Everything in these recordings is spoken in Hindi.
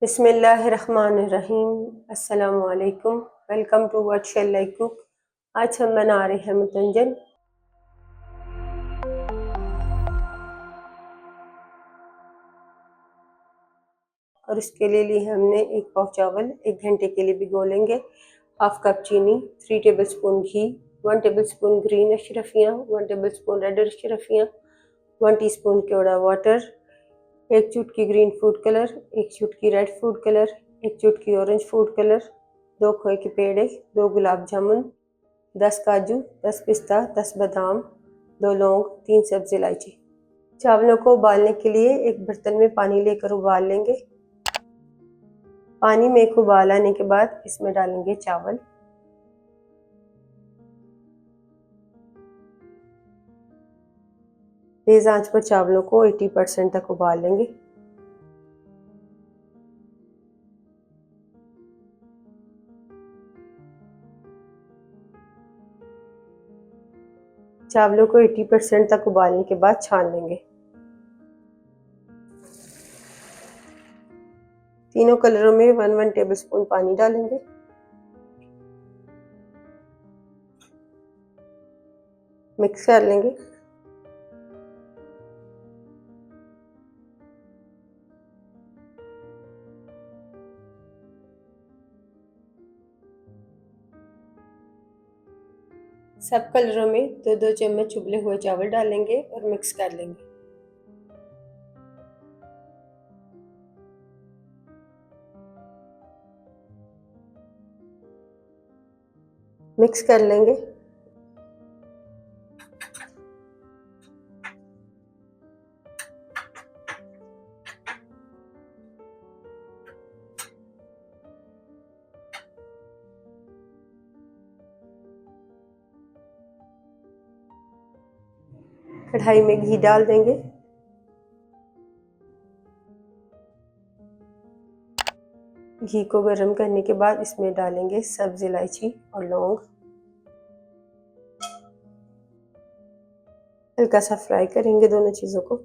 बिस्मिल्लाहिर्रहमानिर्रहीम। अस्सलामु अलैकुम। Welcome to what shall I cook. आज हम बना रहे हैं मुतंजन। और इसके लिए हमने एक पाव चावल 1 घंटे के लिए भिगो लेंगे। हाफ कप चीनी, 3 टेबलस्पून घी, 1 टेबलस्पून ग्रीन अशरफियाँ, 1 टेबलस्पून रेड अशरफियाँ, 1 टीस्पून केवड़ा वाटर, 1 चुटकी ग्रीन फूड कलर, 1 चुटकी रेड फूड कलर, 1 चुटकी ऑरेंज फूड कलर, 2 खोए के पेड़े, 2 गुलाब जामुन, 10 काजू, 10 पिस्ता, 10 बादाम, 2 लौंग, 3 सब्ज़ इलायची। चावलों को उबालने के लिए एक बर्तन में पानी लेकर उबाल लेंगे। पानी में एक उबाल आने के बाद इसमें डालेंगे चावल। तेज आंच पर चावलों को 80% तक उबाल लेंगे। चावलों को 80% तक उबालने के बाद छान लेंगे। तीनों कलरों में 1-1 टेबलस्पून पानी डालेंगे। मिक्स कर लेंगे। सब कलरों में 2-2 चम्मच उबले हुए चावल डालेंगे और मिक्स कर लेंगे। मिक्स कर लेंगे। कढ़ाई में घी डाल देंगे। घी को गर्म करने के बाद इसमें डालेंगे सब्ज़ इलायची और लौंग। हल्का सा फ्राई करेंगे दोनों चीज़ों को।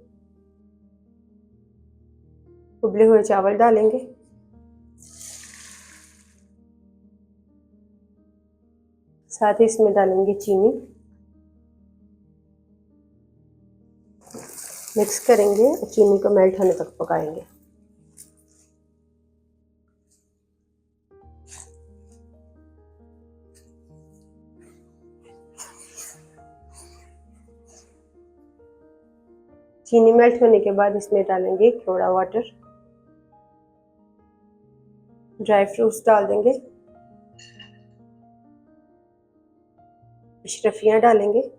उबले हुए चावल डालेंगे। साथ ही इसमें डालेंगे चीनी। मिक्स करेंगे और चीनी को मेल्ट होने तक पकाएंगे। चीनी मेल्ट होने के बाद इसमें डालेंगे केवड़ा वाटर। ड्राई फ्रूट्स डाल देंगे। अशरफियाँ डालेंगे।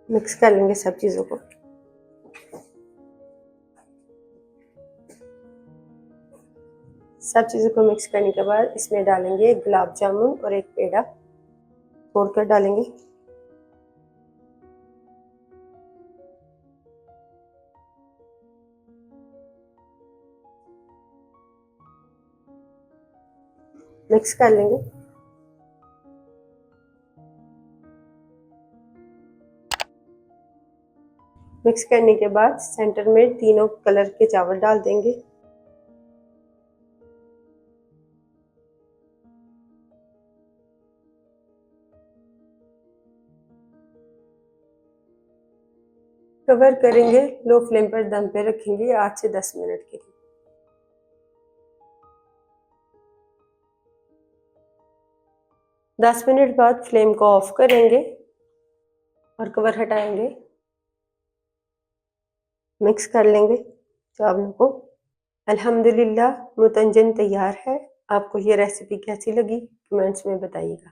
मिक्स कर लेंगे सब चीज़ों को। सब चीज़ों को मिक्स करने के बाद इसमें डालेंगे गुलाब जामुन और एक पेड़ा तोड़कर डालेंगे। मिक्स कर लेंगे। मिक्स करने के बाद सेंटर में तीनों कलर के चावल डाल देंगे। कवर करेंगे। लो फ्लेम पर दम पे रखेंगे 8 से 10 मिनट के लिए। 10 मिनट बाद फ्लेम को ऑफ करेंगे और कवर हटाएंगे। मिक्स कर लेंगे चावलों को। अल्हम्दुलिल्लाह मुतंजन तैयार है। आपको ये रेसिपी कैसी लगी कमेंट्स में बताइएगा।